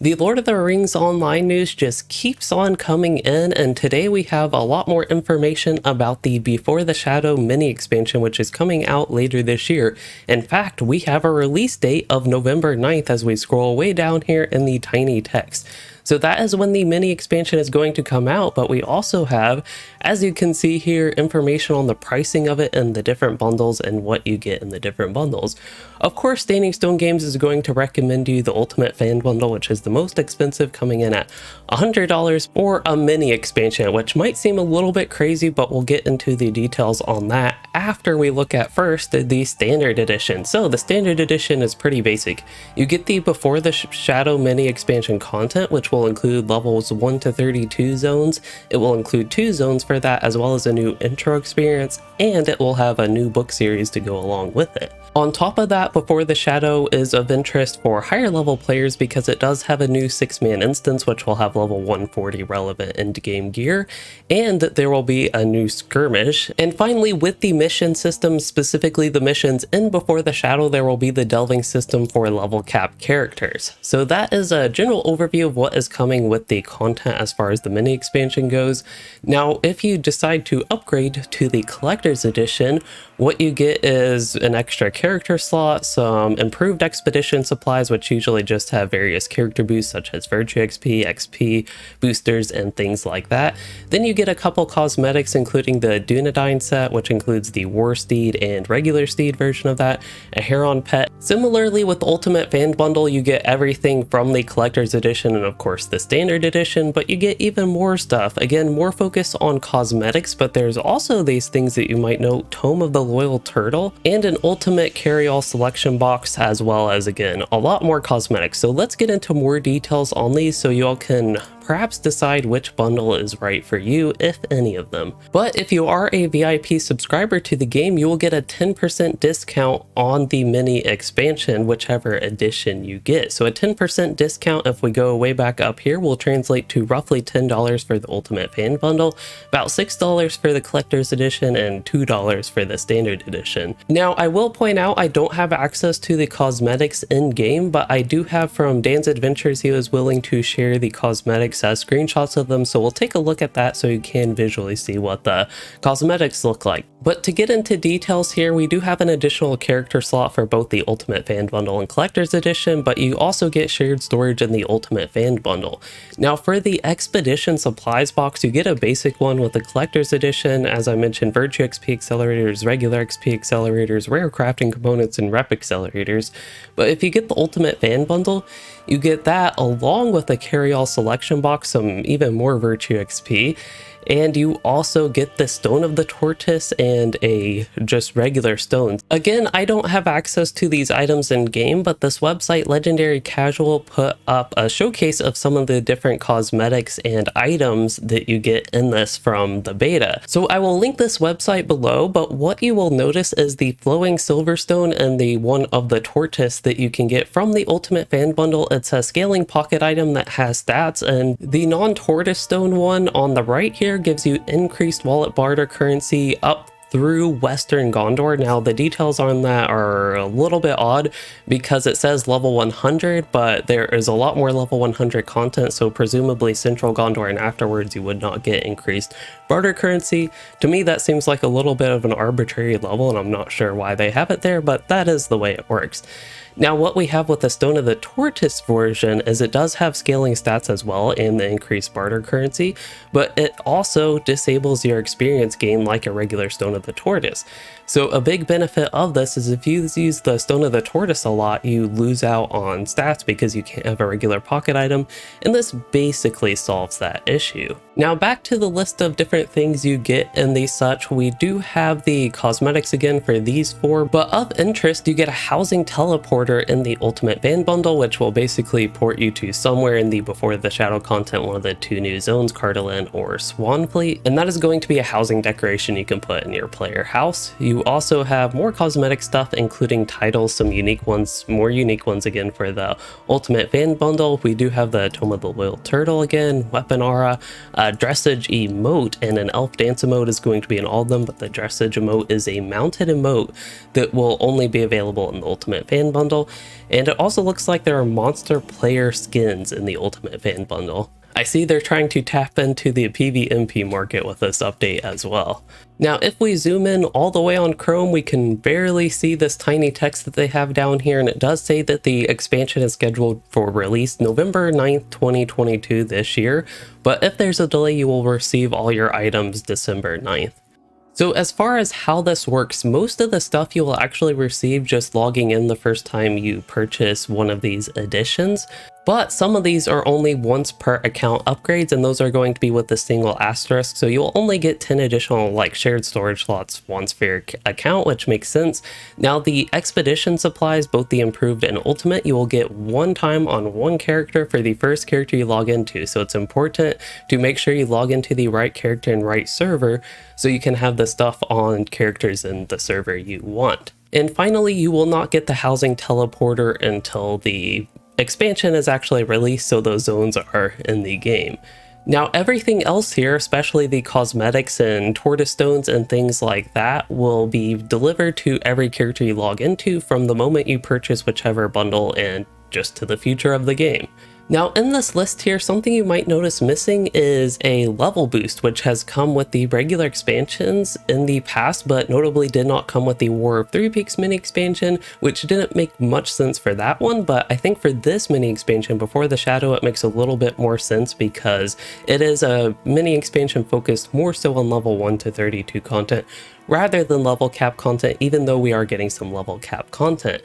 The Lord of the Rings Online news just keeps on coming in, and today we have a lot more information about the Before the Shadow mini expansion, which is coming out later this year. In fact, we have a release date of November 9th as we scroll way down here in the tiny text. So that is when the mini expansion is going to come out, but we also have, as you can see here, information on the pricing of it and the different bundles and what you get in the different bundles. Of course, Standing Stone Games is going to recommend you the Ultimate Fan Bundle, which is the most expensive, coming in at $100 for a mini expansion, which might seem a little bit crazy, but we'll get into the details on that after we look at first the Standard Edition. So the Standard Edition is pretty basic. You get the Before the Shadow mini expansion content, which will include levels 1 to 32 zones. It will include 2 zones for that, as well as a new intro experience, and it will have a new book series to go along with it. On top of that, Before the Shadow is of interest for higher level players because it does have a new 6-man instance, which will have level 140 relevant end-game gear, and there will be a new skirmish. And finally, with the mission system, specifically the missions in Before the Shadow, there will be the delving system for level cap characters. So that is a general overview of what is coming with the content as far as the mini expansion goes. Now, if you decide to upgrade to the Collector's Edition, what you get is an extra character slot, some improved expedition supplies, which usually just have various character boosts such as Virtue XP, XP boosters, and things like that. Then you get a couple cosmetics, including the Dunedain set, which includes the War Steed and regular Steed version of that, a Heron pet. Similarly, with the Ultimate Fan Bundle, you get everything from the Collector's Edition and of course the Standard Edition, but you get even more stuff. Again, more focus on cosmetics, but there's also these things that you might know: Tome of the Loyal Turtle and an Ultimate Carry-All selection box, as well as, again, a lot more cosmetics. So let's get into more details on these so y'all can perhaps decide which bundle is right for you, if any of them. But if you are a VIP subscriber to the game, you will get a 10% discount on the mini expansion, whichever edition you get. So a 10% discount, if we go way back up here, will translate to roughly $10 for the Ultimate Fan Bundle, about $6 for the Collector's Edition, and $2 for the Standard Edition. Now, I will point out I don't have access to the cosmetics in-game, but I do have from Dan's Adventures. He was willing to share the cosmetics as screenshots of them, so we'll take a look at that so you can visually see what the cosmetics look like. But to get into details here, we do have an additional character slot for both the Ultimate Fan Bundle and Collector's Edition, but you also get shared storage in the Ultimate Fan Bundle. Now, for the Expedition Supplies box, you get a basic one with the Collector's Edition. As I mentioned, Virtue XP accelerators, regular XP accelerators, rare crafting components, and rep accelerators. But if you get the Ultimate Fan Bundle, you get that along with a carry-all selection box, some even more Virtue XP, and you also get the Stone of the Tortoise and a just regular stone. Again, I don't have access to these items in game, but this website, Legendary Casual, put up a showcase of some of the different cosmetics and items that you get in this from the beta. So I will link this website below, but what you will notice is the Flowing Silverstone and the one of the Tortoise that you can get from the Ultimate Fan Bundle. It's a scaling pocket item that has stats, and the non-Tortoise Stone one on the right here gives you increased wallet barter currency up through Western Gondor. Now, the details on that are a little bit odd because it says level 100, but there is a lot more level 100 content, so presumably Central Gondor and afterwards you would not get increased barter currency. To me, that seems like a little bit of an arbitrary level, and I'm not sure why they have it there, but that is the way it works. Now, what we have with the Stone of the Tortoise version is it does have scaling stats as well and the increased barter currency, but it also disables your experience gain like a regular Stone of the Tortoise. So a big benefit of this is if you use the Stone of the Tortoise a lot, you lose out on stats because you can't have a regular pocket item, and this basically solves that issue. Now, back to the list of different things you get in these such, we do have the cosmetics again for these 4, but of interest, you get a housing teleporter in the Ultimate Fan Bundle, which will basically port you to somewhere in the Before the Shadow content, one of the 2 new zones, Cardolan or Swanfleet, and that is going to be a housing decoration you can put in your player house. You You also have more cosmetic stuff, including titles, some unique ones, more unique ones again for the Ultimate Fan Bundle. We do have the Tome of the Loyal Turtle again, Weapon Aura, Dressage emote, and an Elf Dance emote is going to be in all of them, but the Dressage emote is a mounted emote that will only be available in the Ultimate Fan Bundle. And it also looks like there are monster player skins in the Ultimate Fan Bundle. I see they're trying to tap into the PvMP market with this update as well. Now, if we zoom in all the way on Chrome, we can barely see this tiny text that they have down here, and it does say that the expansion is scheduled for release November 9th, 2022 this year, but if there's a delay, you will receive all your items December 9th. So as far as how this works, most of the stuff you will actually receive just logging in the first time you purchase one of these editions, but some of these are only once per account upgrades, and those are going to be with the single asterisk, so you'll only get 10 additional like shared storage slots once for your account, which makes sense. Now the expedition supplies, both the improved and ultimate, you will get one time on one character for the first character you log into, so it's important to make sure you log into the right character and right server so you can have the stuff on characters in the server you want. And finally, you will not get the housing teleporter until the expansion is actually released, so those zones are in the game. Now everything else here, especially the cosmetics and tortoise stones and things like that, will be delivered to every character you log into from the moment you purchase whichever bundle and just to the future of the game. Now in this list here, something you might notice missing is a level boost, which has come with the regular expansions in the past, but notably did not come with the War of Three Peaks mini expansion, which didn't make much sense for that one, but I think for this mini expansion, Before the Shadow, it makes a little bit more sense because it is a mini expansion focused more so on level 1 to 32 content rather than level cap content, even though we are getting some level cap content.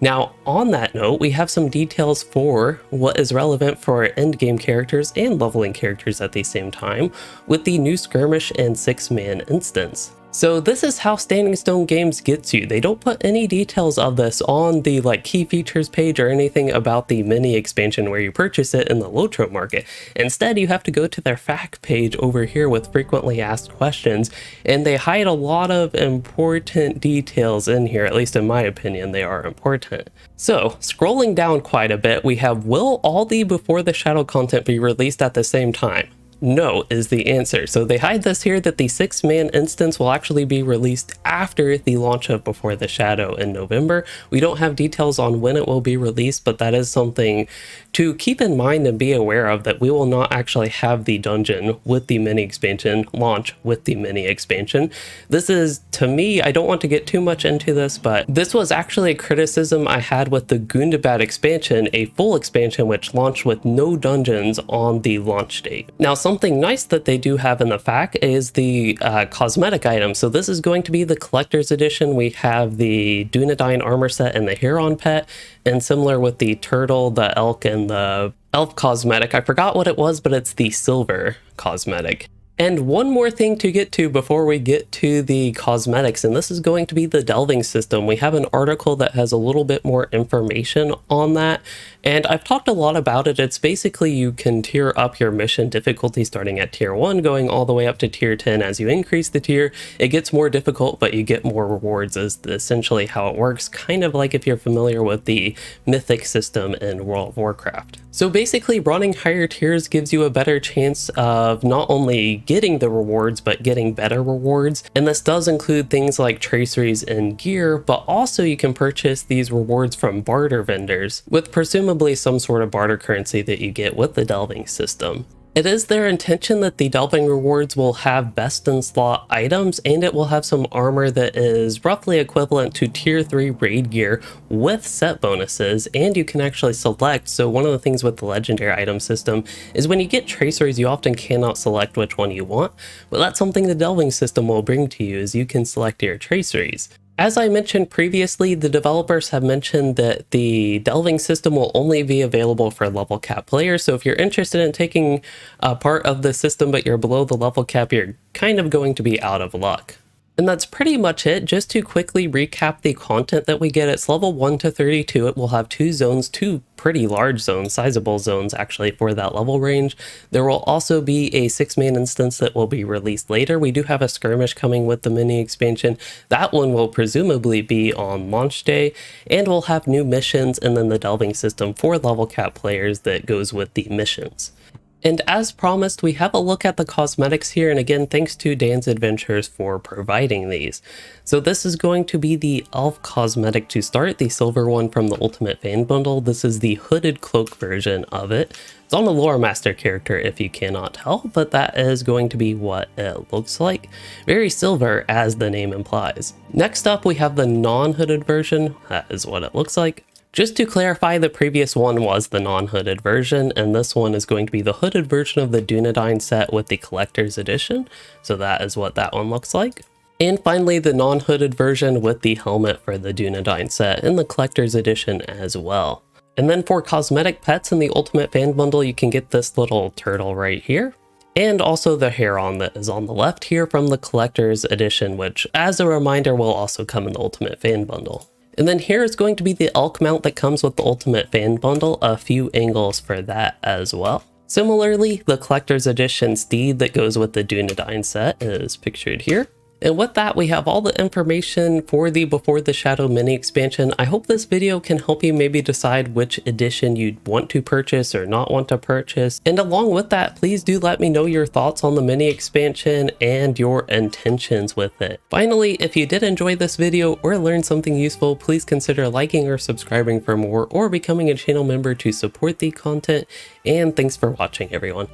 Now, on that note, we have some details for what is relevant for endgame characters and leveling characters at the same time, with the new skirmish and 6-man instance. So this is how Standing Stone Games gets you. They don't put any details of this on the key features page or anything about the mini expansion where you purchase it in the LOTRO market. Instead, you have to go to their fact page over here with frequently asked questions, and they hide a lot of important details in here. At least in my opinion, they are important. So scrolling down quite a bit, we have, will all the Before the Shadow content be released at the same time? No is the answer. So they hide this here that the 6-man instance will actually be released after the launch of Before the Shadow in November. We don't have details on when it will be released, but that is something to keep in mind and be aware of, that we will not actually have the dungeon with the mini expansion launch with the mini expansion. This is, to me, I don't want to get too much into this, but this was actually a criticism I had with the Gundabad expansion, a full expansion which launched with no dungeons on the launch date. Now, something nice that they do have in the FAQ is the cosmetic item. So this is going to be the collector's edition. We have the Dunedain armor set and the Heron pet, and similar with the turtle, the elk, and the elf cosmetic. I forgot what it was, but it's the silver cosmetic. And one more thing to get to before we get to the cosmetics, and this is going to be the delving system. We have an article that has a little bit more information on that, and I've talked a lot about it. It's basically you can tier up your mission difficulty starting at tier 1, going all the way up to tier 10. As you increase the tier, it gets more difficult, but you get more rewards is essentially how it works, kind of like if you're familiar with the mythic system in World of Warcraft. So basically running higher tiers gives you a better chance of not only getting the rewards, but getting better rewards. And this does include things like traceries and gear, but also you can purchase these rewards from barter vendors with presumably some sort of barter currency that you get with the delving system. It is their intention that the delving rewards will have best in slot items, and it will have some armor that is roughly equivalent to tier 3 raid gear with set bonuses, and you can actually select. So one of the things with the legendary item system is when you get traceries, you often cannot select which one you want, but that's something the delving system will bring to you, is you can select your traceries. As I mentioned previously, the developers have mentioned that the delving system will only be available for level cap players, so if you're interested in taking a part of the system but you're below the level cap, you're kind of going to be out of luck. And that's pretty much it. Just to quickly recap the content that we get, it's level 1 to 32. It will have 2 zones, 2 pretty large zones, sizable zones actually for that level range. There will also be a 6-man instance that will be released later. We do have a skirmish coming with the mini expansion. That one will presumably be on launch day, and we'll have new missions and then the delving system for level cap players that goes with the missions. And as promised, we have a look at the cosmetics here, and again, thanks to Dan's Adventures for providing these. So this is going to be the elf cosmetic to start, the silver one from the Ultimate Fan Bundle. This is the hooded cloak version of it. It's on a lore master character if you cannot tell, but that is going to be what it looks like. Very silver, as the name implies. Next up, we have the non-hooded version. That is what it looks like. Just to clarify, the previous one was the non-hooded version, and this one is going to be the hooded version of the Dunedain set with the collector's edition. So that is what that one looks like. And finally, the non-hooded version with the helmet for the Dunedain set and the collector's edition as well. And then for cosmetic pets in the Ultimate Fan Bundle, you can get this little turtle right here. And also the heron that is on the left here from the collector's edition, which as a reminder will also come in the Ultimate Fan Bundle. And then here is going to be the elk mount that comes with the Ultimate Fan Bundle, a few angles for that as well. Similarly, the collector's edition steed that goes with the Dunedain set is pictured here. And with that, we have all the information for the Before the Shadow mini expansion. I hope this video can help you maybe decide which edition you'd want to purchase or not want to purchase. And along with that, please do let me know your thoughts on the mini expansion and your intentions with it. Finally, if you did enjoy this video or learn something useful, please consider liking or subscribing for more or becoming a channel member to support the content. And thanks for watching, everyone.